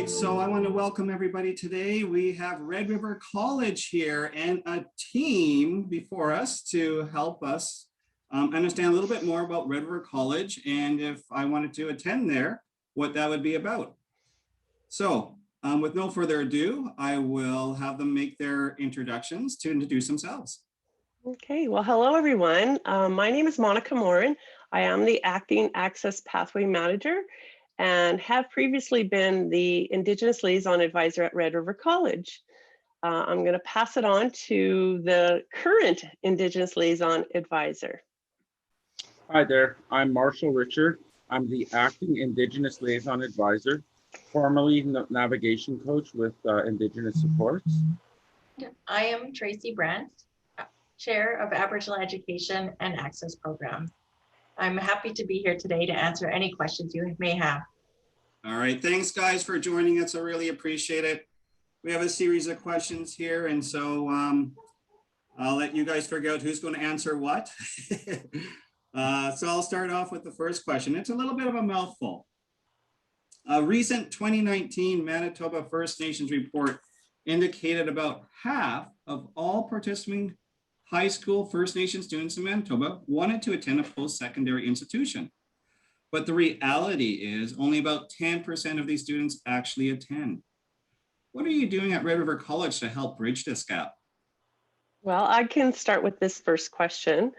right, so I want to welcome everybody today. We have Red River College here and a team before us to help us understand a little bit more about Red River College and if I wanted to attend there, what that would be about. So with no further ado, I will have them make their introductions to introduce themselves. Okay, well, hello everyone. My name is Monica Morin. I am the Acting Access Pathway Manager and have previously been the Indigenous Liaison Advisor at Red River College. I'm going to pass it on to the current Indigenous Liaison Advisor. Hi there, I'm Marshall Richard. I'm the Acting Indigenous Liaison Advisor, formerly Navigation Coach with Indigenous Supports. I am Tracy Brandt, Chair of Aboriginal Education and Access Program. I'm happy to be here today to answer any questions you may have. All right, thanks guys for joining us. I really appreciate it. We have a series of questions here, and so I'll let you guys figure out who's going to answer what. So I'll start off with the first question. It's a little bit of a mouthful. A recent 2019 Manitoba First Nations report indicated about half of all participating high school First Nation students in Manitoba wanted to attend a post-secondary institution. But the reality is only about 10% of these students actually attend. What are you doing at Red River College to help bridge this gap? Well, I can start with this first question.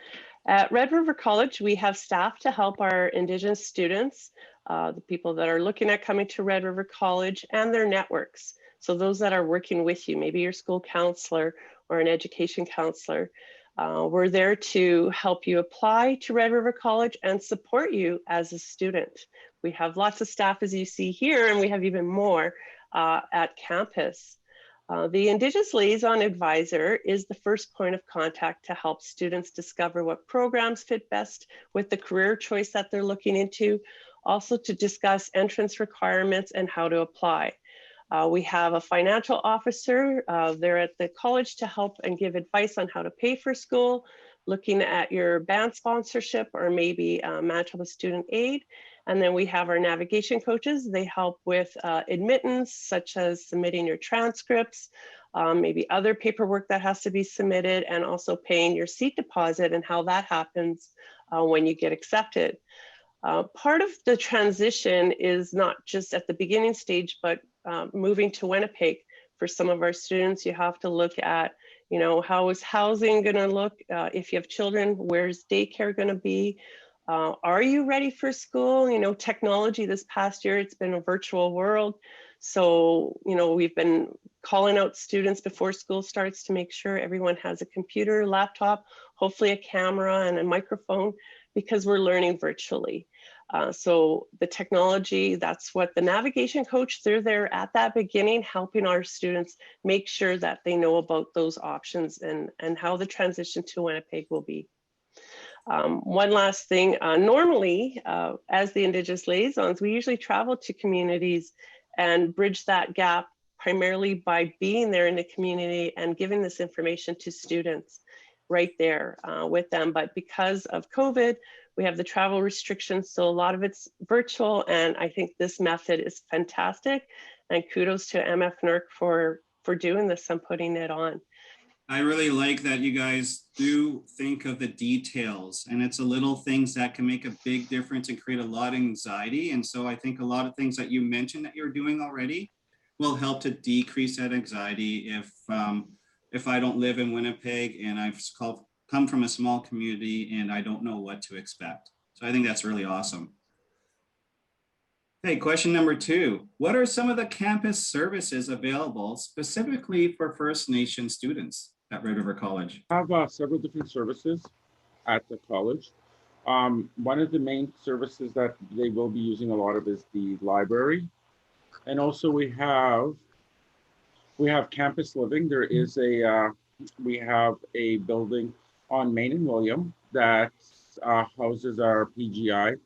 At Red River College, we have staff to help our Indigenous students, the people that are looking at coming to Red River College, and their networks. So those that are working with you, maybe your school counselor or an education counselor. We're there to help you apply to Red River College and support you as a student. We have lots of staff, as you see here, and we have even more at campus. The Indigenous Liaison Advisor is the first point of contact to help students discover what programs fit best with the career choice that they're looking into, also to discuss entrance requirements and how to apply. We have a financial officer there at the college to help and give advice on how to pay for school, looking at your band sponsorship or maybe Manitoba student aid. And then we have our navigation coaches. They help with admittance, such as submitting your transcripts, maybe other paperwork that has to be submitted, and also paying your seat deposit and how that happens when you get accepted. Part of the transition is not just at the beginning stage, but moving to Winnipeg. For some of our students, you have to look at, you know, how is housing going to look? If you have children, where's daycare going to be? Are you ready for school? You know, technology this past year, it's been a virtual world. So, you know, we've been calling out students before school starts to make sure everyone has a computer, laptop, hopefully a camera and a microphone, because we're learning virtually. So the technology, that's what the navigation coach, they're there at that beginning, helping our students make sure that they know about those options and how the transition to Winnipeg will be. One last thing, normally, as the Indigenous liaisons, we usually travel to communities and bridge that gap primarily by being there in the community and giving this information to students right there with them. But because of COVID, we have the travel restrictions, so a lot of it's virtual, and I think this method is fantastic. And kudos to MFNERC for doing this and putting it on. I really like that you guys do think of the details, and it's the little things that can make a big difference and create a lot of anxiety. And so I think a lot of things that you mentioned that you're doing already will help to decrease that anxiety if I don't live in Winnipeg and I've come from a small community and I don't know what to expect. So I think that's really awesome. Okay, question number 2. What are some of the campus services available specifically for First Nation students at Red River College? I have several different services at the college. One of the main services that they will be using a lot of is the library. And also we have campus living. There is we have a building on Main and William that houses our PGI,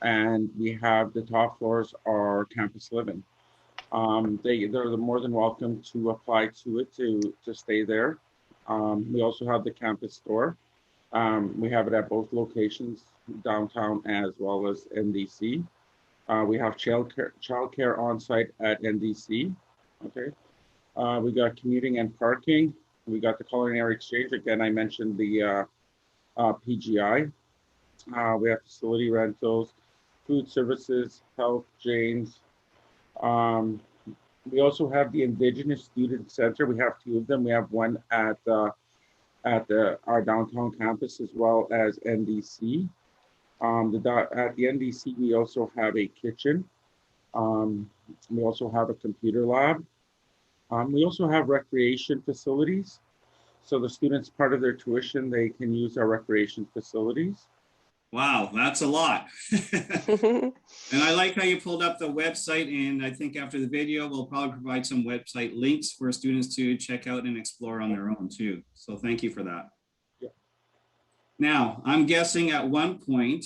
and we have the top floors are campus living. They're more than welcome to apply to it to stay there. We also have the campus store. We have it at both locations, downtown as well as NDC. We have childcare on site at NDC. Okay. We got commuting and parking. We got the culinary exchange. Again, I mentioned the PGI. We have facility rentals, food services, health, James. We also have the Indigenous Student Center. We have two of them. We have one at our downtown campus as well as NDC. At the NDC, we also have a kitchen. We also have a computer lab. We also have recreation facilities. So the students, part of their tuition, they can use our recreation facilities. Wow, that's a lot. And I like how you pulled up the website, and I think after the video, we'll probably provide some website links for students to check out and explore on their own too. So thank you for that. Yeah. Now, I'm guessing at one point,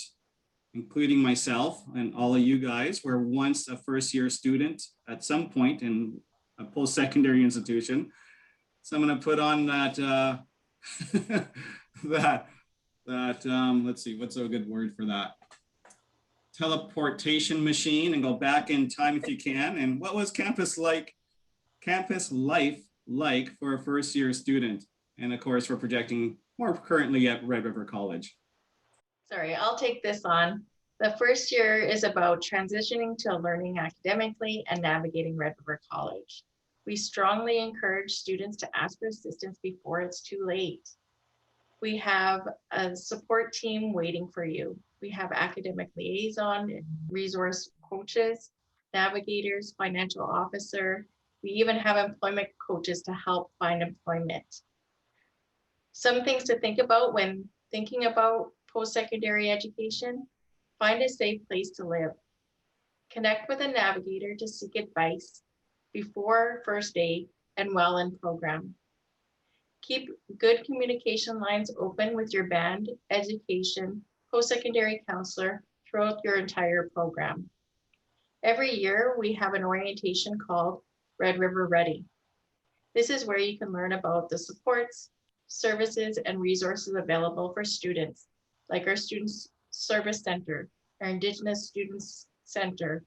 including myself and all of you guys, were once a first-year student at some point in a post-secondary institution. So I'm going to put on that, let's see, what's a good word for that? Teleportation machine and go back in time if you can. And what was campus life like for a first-year student? And of course, we're projecting more currently at Red River College. Sorry, I'll take this on. The first year is about transitioning to learning academically and navigating Red River College. We strongly encourage students to ask for assistance before it's too late. We have a support team waiting for you. We have academic liaison, resource coaches, navigators, financial officer. We even have employment coaches to help find employment. Some things to think about when thinking about post-secondary education: find a safe place to live. Connect with a navigator to seek advice before first aid and while in program. Keep good communication lines open with your band, education, post-secondary counselor throughout your entire program. Every year, we have an orientation called Red River Ready. This is where you can learn about the supports, services, and resources available for students, like our Students Service Center, our Indigenous Students Center,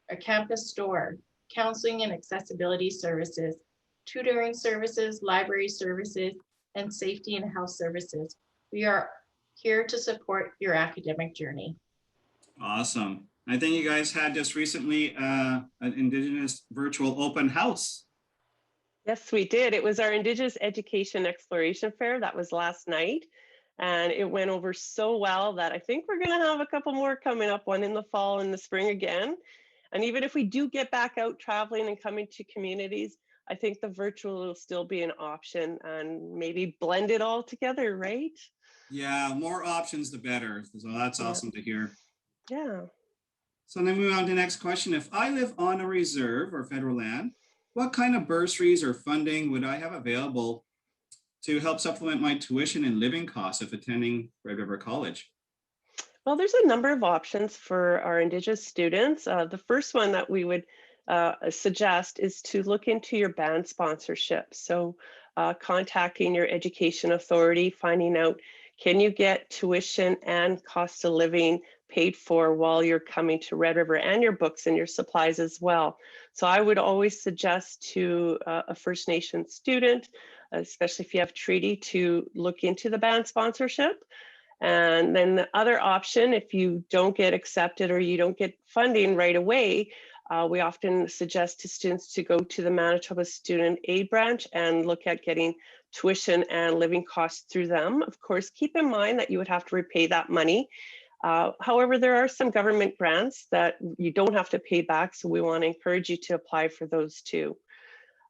our campus store, counseling and accessibility services, tutoring services, library services, and safety and health services. We are here to support your academic journey. Awesome. I think you guys had just recently an Indigenous virtual open house. Yes, we did. It was our Indigenous Education Exploration Fair. That was last night. And it went over so well that I think we're going to have a couple more coming up, one in the fall and the spring again. And even if we do get back out traveling and coming to communities, I think the virtual will still be an option and maybe blend it all together, right? Yeah, more options, the better. So that's awesome to hear. Yeah. So then moving on to the next question. If I live on a reserve or federal land, what kind of bursaries or funding would I have available to help supplement my tuition and living costs if attending Red River College? Well, there's a number of options for our Indigenous students. The first one that we would suggest is to look into your band sponsorship. So contacting your education authority, finding out, can you get tuition and cost of living paid for while you're coming to Red River, and your books and your supplies as well. So I would always suggest to a First Nation student, especially if you have treaty, to look into the band sponsorship. And then the other option, if you don't get accepted or you don't get funding right away, we often suggest to students to go to the Manitoba Student Aid Branch and look at getting tuition and living costs through them. Of course, keep in mind that you would have to repay that money. However, there are some government grants that you don't have to pay back, so we want to encourage you to apply for those too.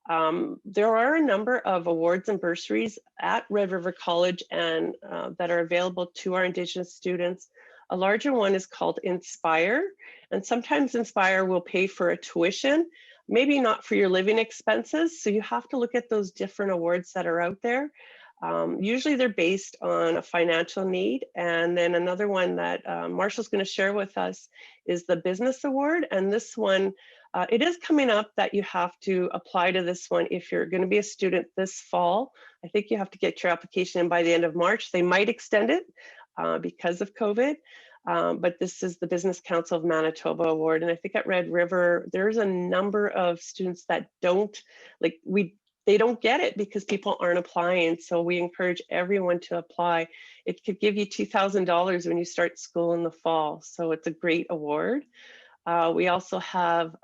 There are a number of awards and bursaries at Red River College and that are available to our Indigenous students. A larger one is called Inspire, and sometimes Inspire will pay for a tuition, maybe not for your living expenses. So you have to look at those different awards that are out there. Usually they're based on a financial need. And then another one that Marshall's going to share with us is the Business Award. And this one, it is coming up that you have to apply to this one if you're going to be a student this fall. I think you have to get your application in by the end of March. They might extend it because of COVID. but this is the Business Council of Manitoba Award. And I think at Red River, there's a number of students that don't, they don't get it because people aren't applying. So we encourage everyone to apply. It could give you $2,000 when you start school in the fall. So it's a great award. We also have,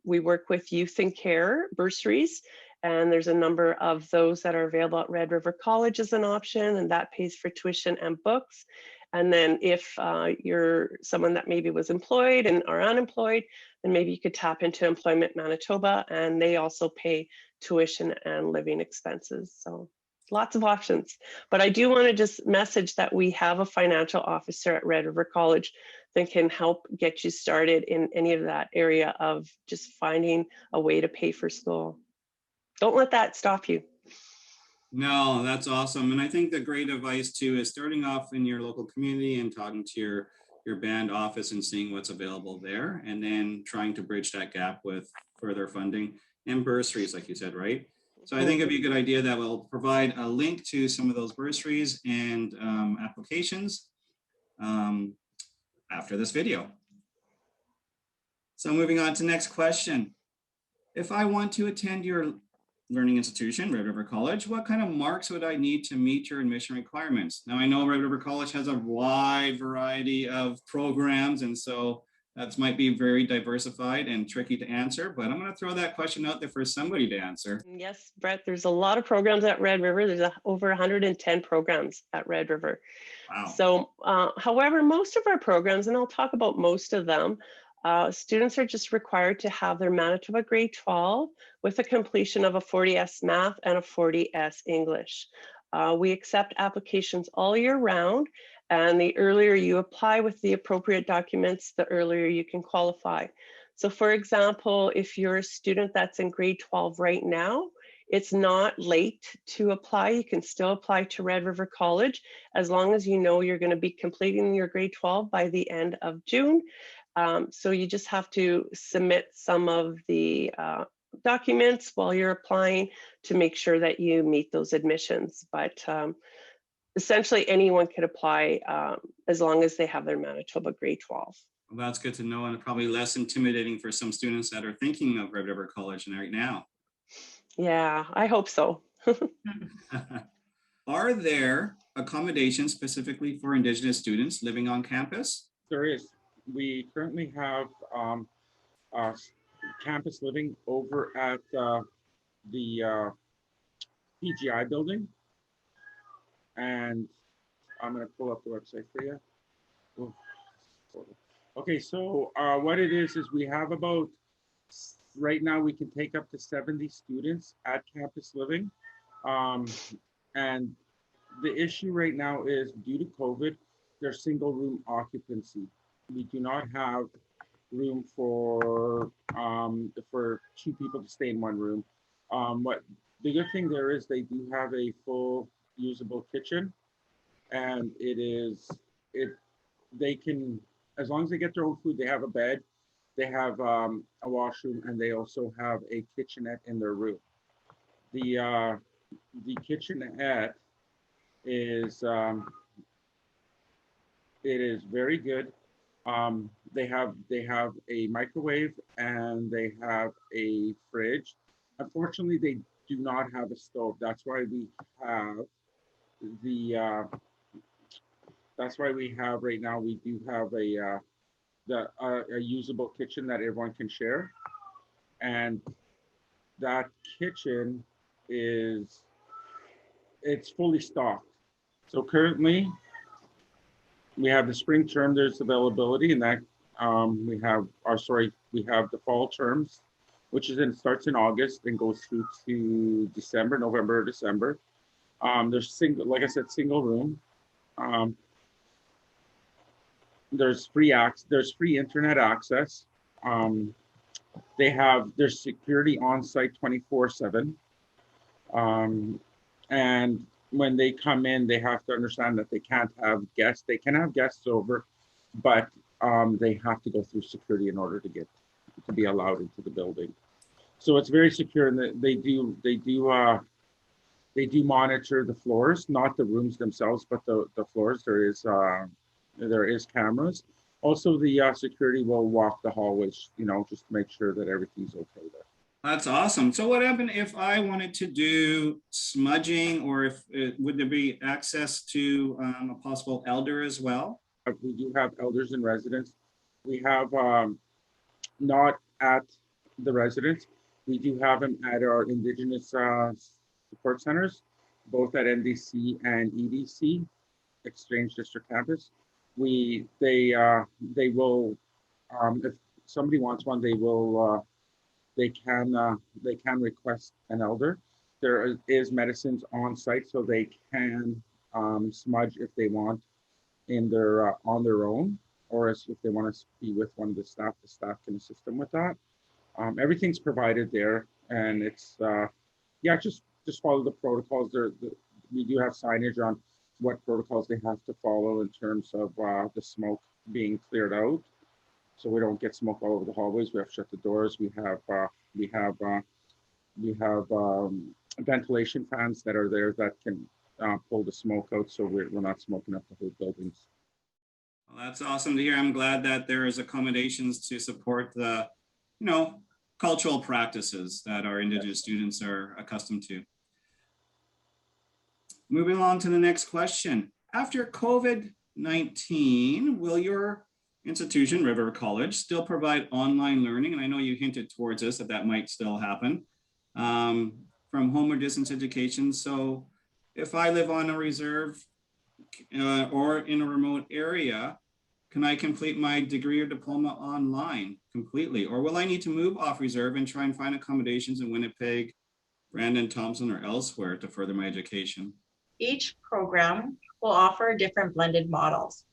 we work with Youth in Care bursaries, and there's a number of those that are available at Red River College as an option, and that pays for tuition and books. And then if you're someone that maybe was employed and are unemployed, then maybe you could tap into Employment Manitoba, and they also pay tuition and living expenses. So lots of options. But I do want to just message that we have a financial officer at Red River College that can help get you started in any of that area of just finding a way to pay for school. Don't let that stop you. No, that's awesome. And I think the great advice too is starting off in your local community and talking to your band office and seeing what's available there, and then trying to bridge that gap with further funding and bursaries, like you said, right? So I think it'd be a good idea that we'll provide a link to some of those bursaries and applications after this video. So moving on to the next question. If I want to attend your learning institution, Red River College, what kind of marks would I need to meet your admission requirements? Now, I know Red River College has a wide variety of programs, and so that might be very diversified and tricky to answer, but I'm going to throw that question out there for somebody to answer. Yes, Brett, there's a lot of programs at Red River. There's over 110 programs at Red River. Wow. So, however, most of our programs, and I'll talk about most of them, students are just required to have their Manitoba grade 12 with a completion of a 40S math and a 40S English. We accept applications all year round, and the earlier you apply with the appropriate documents, the earlier you can qualify. So for example, if you're a student that's in grade 12 right now, it's not late to apply. You can still apply to Red River College as long as you know you're going to be completing your grade 12 by the end of June. So you just have to submit some of the documents while you're applying to make sure that you meet those admissions. But essentially anyone could apply as long as they have their Manitoba grade 12. Well, that's good to know, and probably less intimidating for some students that are thinking of Red River College right now. Yeah, I hope so. Are there accommodations specifically for Indigenous students living on campus? There is. We currently have campus living over at the PGI building. And I'm going to pull up the website for you. Oh. Okay, so what it is we have about, right now we can take up to 70 students at campus living. And the issue right now is due to COVID, there's single room occupancy. We do not have room for two people to stay in one room. What the good thing there is, they do have a full usable kitchen, and they can, as long as they get their own food, they have a bed, they have a washroom, and they also have a kitchenette in their room. The kitchenette is it is very good. They have a microwave and they have a fridge. Unfortunately, they do not have a stove. That's why we have right now, we do have a usable kitchen that everyone can share. And that kitchen it's fully stocked. So currently we have the spring term, there's availability, and that we have the fall terms, which starts in August and goes through to November, December. There's single room. There's free internet access. There's security on site 24/7. And when they come in, they have to understand that they can't have guests. They can have guests over, but they have to go through security in order to be allowed into the building. So it's very secure, and they do monitor the floors, not the rooms themselves, but the floors. There is cameras. Also, the security will walk the hallways, you know, just to make sure that everything's okay there. That's awesome. So what happened if I wanted to do smudging, or if would there be access to a possible elder as well? We do have elders in residence. We have not at the residence. We do have them at our Indigenous support centers, both at NDC and EDC, Exchange District Campus. They will, if somebody wants one, they can request an elder. There is medicines on site, so they can smudge if they want in their on their own, or if they want to be with one of the staff can assist them with that. Everything's provided there, and it's yeah, just follow the protocols. We do have signage on what protocols they have to follow in terms of the smoke being cleared out, so we don't get smoke all over the hallways. We have to shut the doors. We have ventilation fans that are there that can pull the smoke out, so we're not smoking up the whole buildings. Well, that's awesome to hear. I'm glad that there is accommodations to support the, you know, cultural practices that our Indigenous students are accustomed to. Moving on to the next question. After COVID-19, will your institution, Red River College, still provide online learning? And I know you hinted towards this, that might still happen from home or distance education. So if I live on a reserve or in a remote area, can I complete my degree or diploma online completely? Or will I need to move off reserve and try and find accommodations in Winnipeg, Brandon, Thompson, or elsewhere to further my education? Each program will offer different blended models.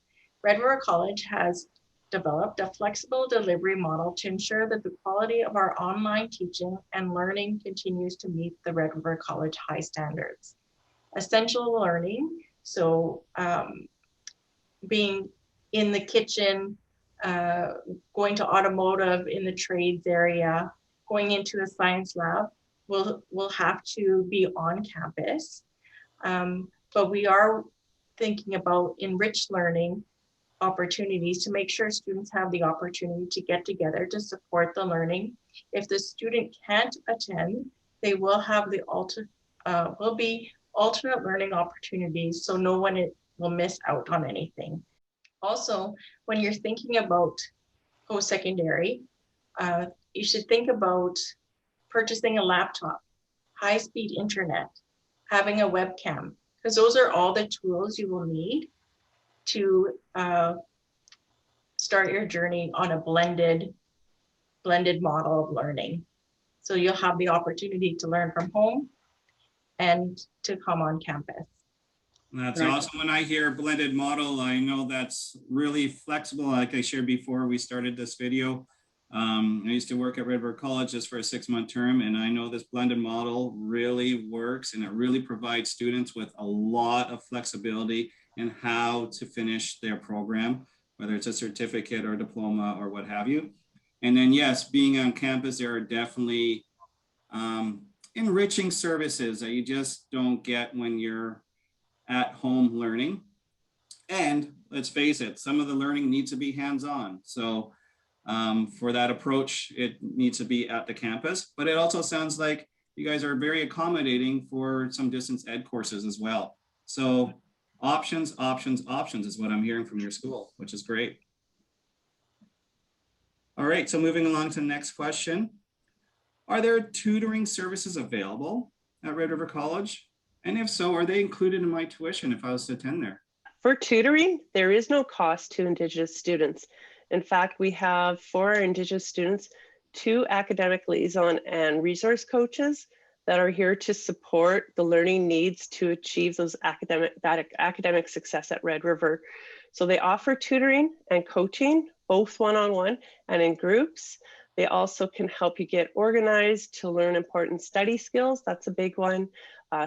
Red River College has developed a flexible delivery model to ensure that the quality of our online teaching and learning continues to meet the Red River College high standards. Essential learning, so being in the kitchen, going to automotive in the trades area, going into a science lab, will have to be on campus. But we are thinking about enriched learning opportunities to make sure students have the opportunity to get together to support the learning. If the student can't attend, they will have the alternate learning opportunities, so no one will miss out on anything. Also, when you're thinking about post-secondary, you should think about purchasing a laptop, high-speed internet, having a webcam, because those are all the tools you will need to start your journey on a blended model of learning. So you'll have the opportunity to learn from home and to come on campus. That's awesome. When I hear blended model, I know that's really flexible. Like I shared before we started this video, I used to work at Red River College just for a 6-month term, and I know this blended model really works, and it really provides students with a lot of flexibility in how to finish their program, whether it's a certificate or diploma or what have you. And then yes, being on campus, there are definitely enriching services that you just don't get when you're at home learning. And let's face it, some of the learning needs to be hands-on. So for that approach, it needs to be at the campus, but it also sounds like you guys are very accommodating for some distance ed courses as well. So options is what I'm hearing from your school, which is great. All right, so moving along to the next question. Are there tutoring services available at Red River College? And if so, are they included in my tuition if I was to attend there? For tutoring, there is no cost to Indigenous students. In fact, we have for our Indigenous students 2 academic liaison and resource coaches that are here to support the learning needs to achieve those academic success at Red River. So they offer tutoring and coaching, both one-on-one and in groups. They also can help you get organized to learn important study skills. That's a big one.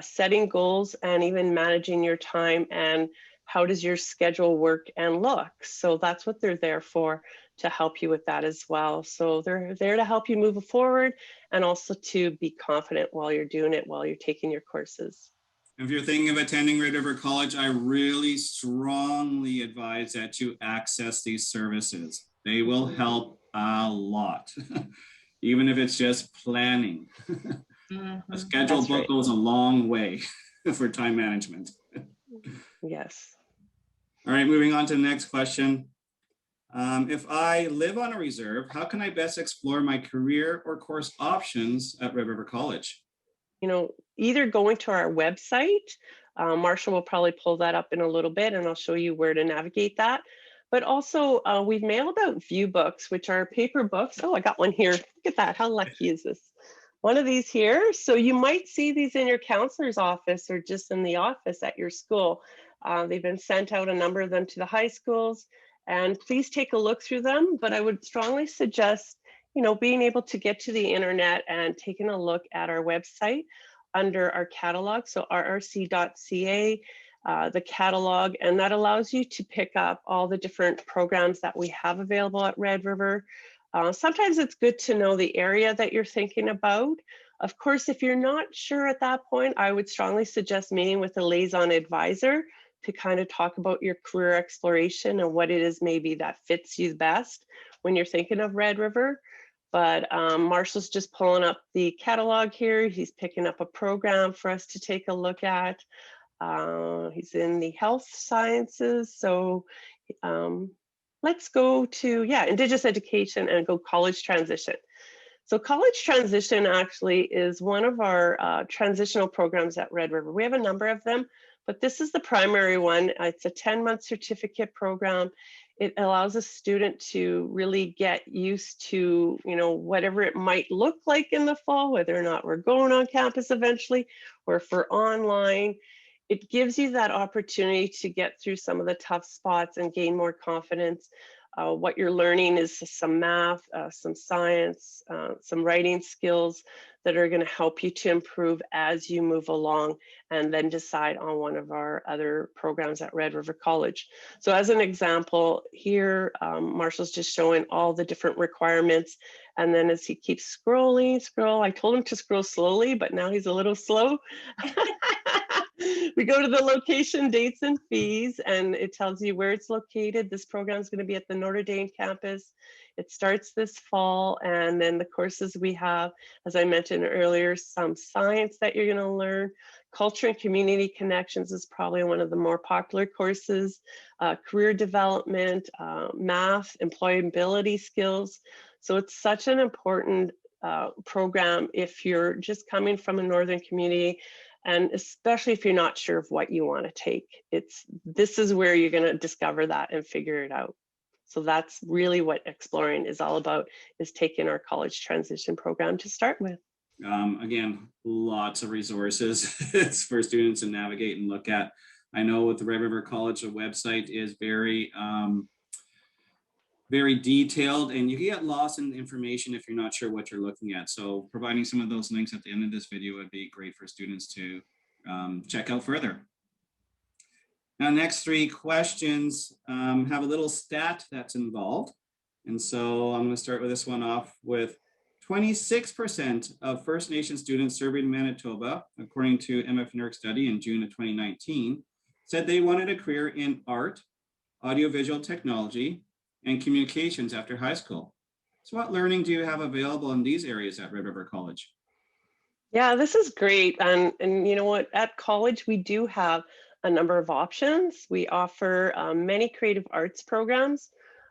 Setting goals and even managing your time and how does your schedule work and look. So that's what they're there for, to help you with that as well. So they're there to help you move forward and also to be confident while you're doing it, while you're taking your courses. If you're thinking of attending Red River College, I really strongly advise that you access these services. They will help a lot, even if it's just planning. A schedule That's book right. goes a long way for time management. Yes. All right, moving on to the next question. If I live on a reserve, how can I best explore my career or course options at Red River College? You know, either going to our website, Marshall will probably pull that up in a little bit and I'll show you where to navigate that. But also we've mailed out view books, which are paper books. Oh, I got one here. Look at that. How lucky is this? One of these here. So you might see these in your counselor's office or just in the office at your school. They've been sent out, a number of them, to the high schools. And please take a look through them. But I would strongly suggest, you know, being able to get to the internet and taking a look at our website under our catalog. So rrc.ca, the catalog, and that allows you to pick up all the different programs that we have available at Red River. Sometimes it's good to know the area that you're thinking about. Of course, if you're not sure at that point, I would strongly suggest meeting with a liaison advisor to kind of talk about your career exploration and what it is maybe that fits you best when you're thinking of Red River. But Marshall's just pulling up the catalog here. He's picking up a program for us to take a look at. He's in the health sciences. So let's go to, Indigenous education and go college transition. So college transition actually is one of our transitional programs at Red River. We have a number of them, but this is the primary one. It's a 10-month certificate program. It allows a student to really get used to, you know, whatever it might look like in the fall, whether or not we're going on campus eventually, or if we're online. It gives you that opportunity to get through some of the tough spots and gain more confidence. What you're learning is some math, some science, some writing skills that are going to help you to improve as you move along and then decide on one of our other programs at Red River College. So as an example here, Marshall's just showing all the different requirements. And then as he keeps scrolling, I told him to scroll slowly, but now he's a little slow. We go to the location, dates, and fees, and it tells you where it's located. This program is going to be at the Notre Dame campus. It starts this fall, and then the courses we have, as I mentioned earlier, some science that you're going to learn. Culture and community connections is probably one of the more popular courses. Career development, math, employability skills. So it's such an important program if you're just coming from a northern community. And especially if you're not sure of what you want to take, this is where you're going to discover that and figure it out. So that's really what exploring is all about, is taking our college transition program to start with. Again, lots of resources for students to navigate and look at. I know with the Red River College, the website is very detailed, and you can get lost in the information if you're not sure what you're looking at. So providing some of those links at the end of this video would be great for students to check out further. Now, next three questions have a little stat that's involved. And so I'm going to start with this one off with 26% of First Nation students surveyed in Manitoba, according to MFNERC study in June of 2019, said they wanted a career in art, audiovisual technology, and communications after high school. So what learning do you have available in these areas at Red River College? Yeah, this is great. And you know what, at college, we do have a number of options. We offer many creative arts programs.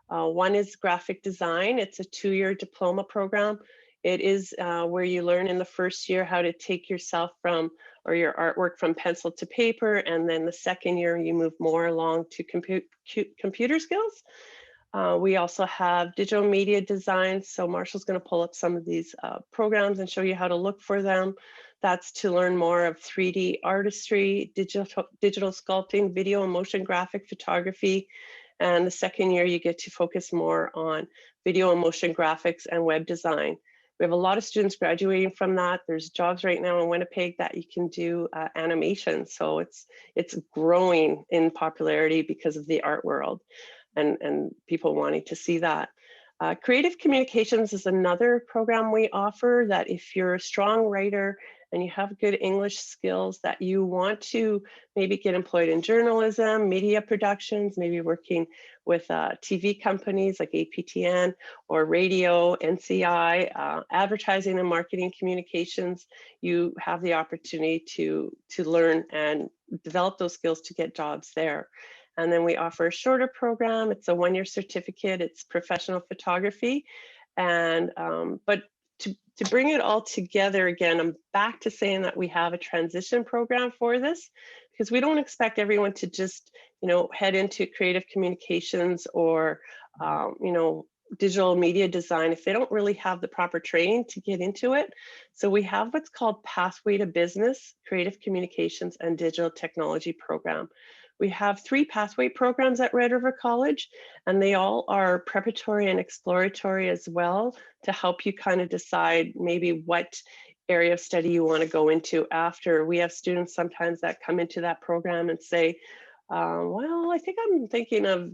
One is graphic design. It's a 2-year diploma program. It is where you learn in the first year how to take yourself from, or your artwork from pencil to paper. And then the second year, you move more along to computer skills. We also have digital media design. So Marshall's going to pull up some of these programs and show you how to look for them. That's to learn more of 3D artistry, digital sculpting, video and motion graphic photography. And the second year, you get to focus more on video and motion graphics and web design. We have a lot of students graduating from that. There's jobs right now in Winnipeg that you can do animation. So it's growing in popularity because of the art world. And people wanting to see that. Creative communications is another program we offer that if you're a strong writer and you have good English skills that you want to maybe get employed in journalism, media productions, maybe working with TV companies like APTN or radio, NCI, advertising and marketing communications, you have the opportunity to learn and develop those skills to get jobs there. And then we offer a shorter program. It's a 1-year certificate. It's professional photography. And but to bring it all together again, I'm back to saying that we have a transition program for this, because we don't expect everyone to just, you know, head into creative communications or, you know, digital media design if they don't really have the proper training to get into it. So we have what's called Pathway to Business, Creative Communications and Digital Technology program. We have 3 pathway programs at Red River College, and they all are preparatory and exploratory as well to help you kind of decide maybe what area of study you want to go into after. We have students sometimes that come into that program and say, well, I think I'm thinking of,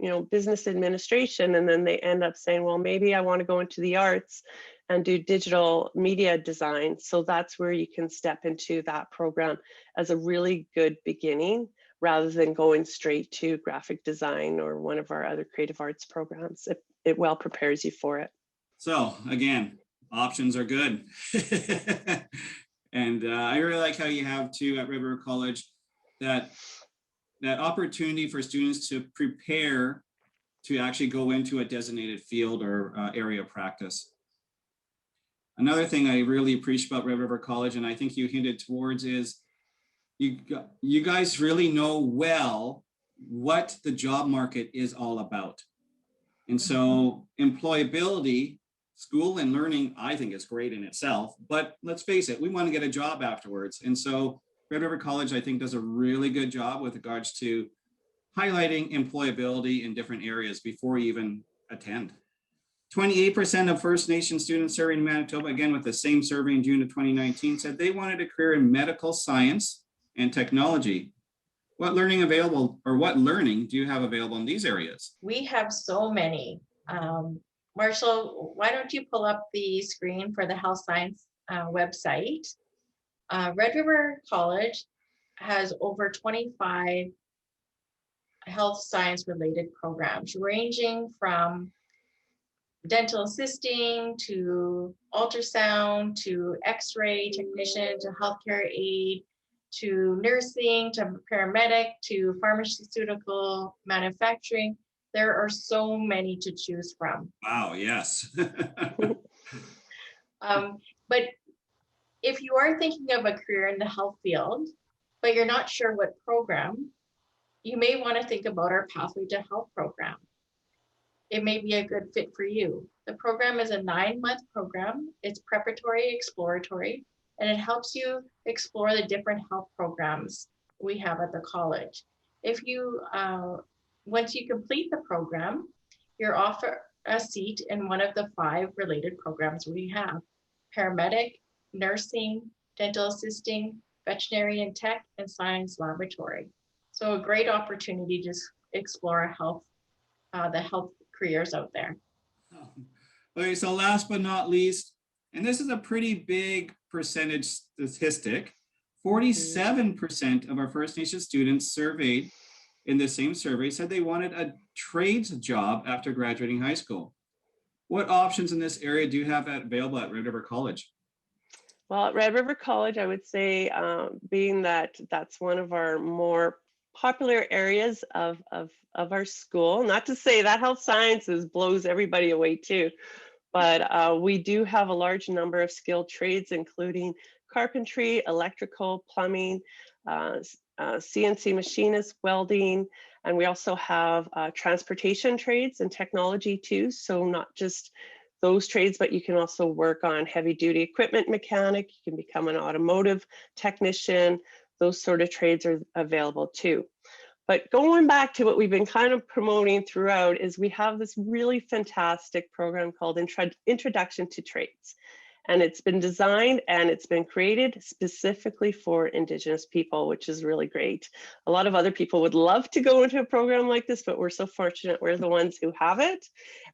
you know, business administration. And then they end up saying, well, maybe I want to go into the arts and do digital media design. So that's where you can step into that program as a really good beginning, rather than going straight to graphic design or one of our other creative arts programs. It well prepares you for it. So again, options are good. And I really like how you have too at Red River College that opportunity for students to prepare to actually go into a designated field or area of practice. Another thing I really appreciate about Red River College, and I think you hinted towards, is you guys really know well what the job market is all about. And so employability, school and learning, I think is great in itself, but let's face it, we want to get a job afterwards. And so Red River College, I think, does a really good job with regards to highlighting employability in different areas before you even attend. 28% of First Nation students surveyed in Manitoba, again with the same survey in June of 2019, said they wanted a career in medical science and technology. What learning do you have available in these areas? We have so many. Marshall, why don't you pull up the screen for the health science website? Red River College has over 25 health science related programs, ranging from dental assisting to ultrasound to x-ray technician to healthcare aide to nursing to paramedic to pharmaceutical manufacturing. There are so many to choose from. Wow, yes. But if you are thinking of a career in the health field, but you're not sure what program, you may want to think about our Pathway to Health program. It may be a good fit for you. The program is a 9-month program. It's preparatory, exploratory, and it helps you explore the different health programs we have at the college. If you, once you complete the program, you're offered a seat in one of the 5 related programs we have: paramedic, nursing, dental assisting, veterinarian tech, and science laboratory. So a great opportunity to explore health, the health careers out there. Okay, so last but not least, and this is a pretty big percentage statistic, 47% of our First Nation students surveyed in the same survey said they wanted a trades job after graduating high school. What options in this area do you have available at Red River College? Well, at Red River College, I would say, being that that's one of our more popular areas of our school, not to say that health sciences blows everybody away too, but we do have a large number of skilled trades, including carpentry, electrical, plumbing, CNC machinist, welding, and we also have transportation trades and technology too. So not just those trades, but you can also work on heavy duty equipment mechanic, you can become an automotive technician, those sort of trades are available too. But going back to what we've been kind of promoting throughout is we have this really fantastic program called Introduction to Trades. And it's been designed and it's been created specifically for Indigenous people, which is really great. A lot of other people would love to go into a program like this, but we're so fortunate we're the ones who have it.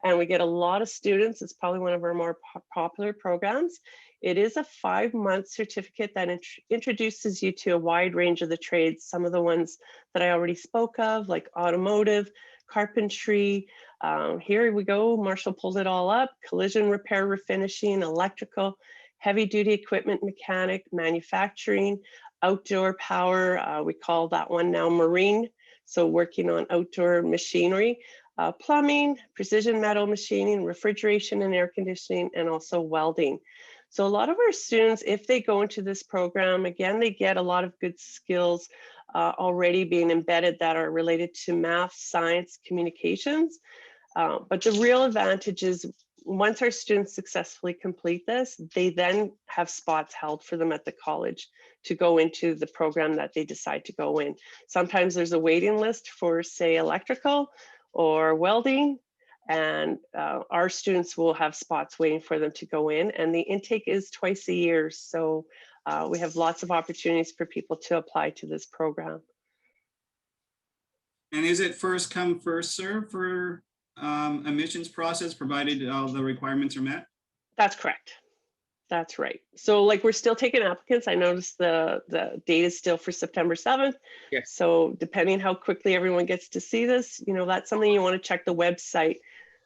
And we get a lot of students. It's probably one of our more popular programs. It is a 5-month certificate that introduces you to a wide range of the trades. Some of the ones that I already spoke of, like automotive, carpentry. Here we go, Marshall pulled it all up: collision repair, refinishing, electrical, heavy duty equipment mechanic, manufacturing, outdoor power. We call that one now marine. So working on outdoor machinery, plumbing, precision metal machining, refrigeration and air conditioning, and also welding. So a lot of our students, if they go into this program, again, they get a lot of good skills already being embedded that are related to math, science, communications. But the real advantage is once our students successfully complete this, they then have spots held for them at the college to go into the program that they decide to go in. Sometimes there's a waiting list for, say, electrical or welding, and our students will have spots waiting for them to go in, and the intake is twice a year. So we have lots of opportunities for people to apply to this program. And is it first come, first serve for admissions process, provided all the requirements are met? That's correct. That's right. So like we're still taking applicants. I noticed the date is still for September 7th. Yes. So depending how quickly everyone gets to see this, you know, that's something you want to check the website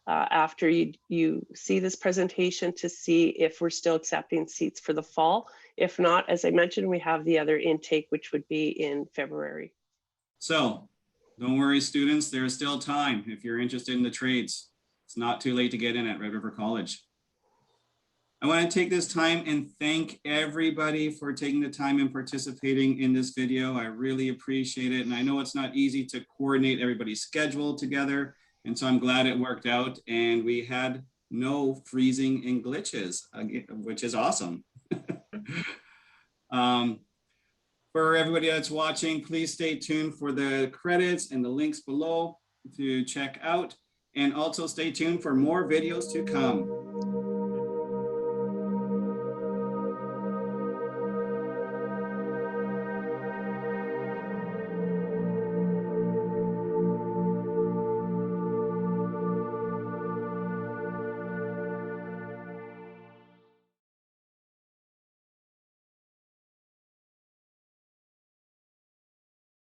after you see this presentation to see if we're still accepting seats for the fall. If not, as I mentioned, we have the other intake, which would be in February. So don't worry, students, there's still time if you're interested in the trades. It's not too late to get in at Red River College. I want to take this time and thank everybody for taking the time and participating in this video. I really appreciate it. And I know it's not easy to coordinate everybody's schedule together. And so I'm glad it worked out and we had no freezing and glitches, which is awesome. For everybody that's watching, please stay tuned for the credits and the links below to check out. And also stay tuned for more videos to come.